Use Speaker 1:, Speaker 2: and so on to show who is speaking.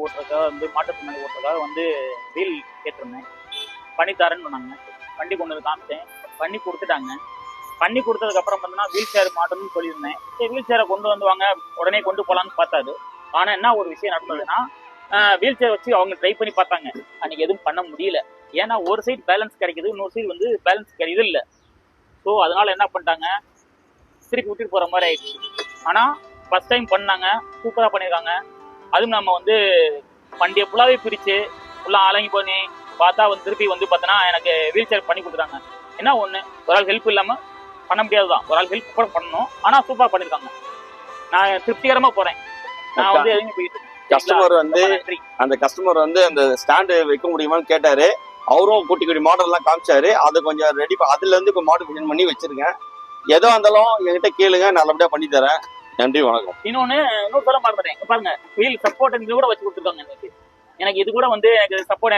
Speaker 1: ஓட்டுறதுக்காக வந்து மாற்றுத்திறனாளி ஓட்டுறதுக்காக வந்து வீல் கேட்டிருந்தேன். பண்ணித்தாரேன்னு சொன்னாங்க. வண்டி கொண்டு வந்து காமிச்சேன், பண்ணி கொடுத்துட்டாங்க. பண்ணி கொடுத்ததுக்கப்புறம் பார்த்தீங்கன்னா வீல் சேர் மாட்டணும்னு சொல்லியிருந்தேன். சரி வீல் சேரை கொண்டு வந்து வாங்க, உடனே கொண்டு போகலான்னு பார்த்தாரு. ஆனால் என்ன ஒரு விஷயம் நடந்ததுன்னா, வீல் சேர் வச்சு அவங்க ட்ரை பண்ணி பார்த்தாங்க. அன்றைக்கி எதுவும் பண்ண முடியல. ஏன்னா ஒரு சைடு பேலன்ஸ் கிடைக்குது, இன்னொரு சைடு வந்து பேலன்ஸ் கிடையாது இல்லை. ஸோ அதனால் என்ன பண்ணிட்டாங்க, திருப்பி விட்டுட்டு போகிற மாதிரி ஆயிடுச்சு. ஆனால் ஃபஸ்ட் டைம் பண்ணாங்க, சூப்பராக பண்ணியிருக்காங்க. அதுவும் நம்ம வந்து வண்டியை ஃபுல்லாகவே பிரித்து ஃபுல்லாக அலங்கி பண்ணி பார்த்தா வந்து திருப்பி வந்து பார்த்தோன்னா எனக்கு வீல் சேர் பண்ணி கொடுத்துட்டாங்க. என்ன ஒன்று, ஒரு ஆள் ஹெல்ப் இல்லாமல் பண்ண முடியாது தான், ஒரு ஆள் ஹெல்ப் கூட பண்ணணும். ஆனால் சூப்பராக பண்ணியிருக்காங்க. நான் திருப்திகரமாக போகிறேன். நான் வந்து எதுவுமே போயிட்டு
Speaker 2: கஸ்டமர் வந்து அந்த கஸ்டமர் வந்து அந்த ஸ்டாண்டு வைக்க முடியுமான்னு கேட்டாரு. அவரும் குட்டி குட்டி மாடல் எல்லாம் காமிச்சாரு. அதை கொஞ்சம் ரெடி, அதுல இருந்து இப்போ மாடிஃபிகேஷன் பண்ணி வச்சிருக்கேன். ஏதோ இருந்தாலும் என்கிட்ட கேளுங்க, நல்லபடியா பண்ணி தரேன். நன்றி, வணக்கம்.
Speaker 1: இன்னொன்னு சொல்ல மாட்டேன், பாருங்க வீல் சப்போர்ட் கூட வச்சு கொடுத்துருக்காங்க. எனக்கு இது கூட வந்து எனக்கு சப்போர்ட்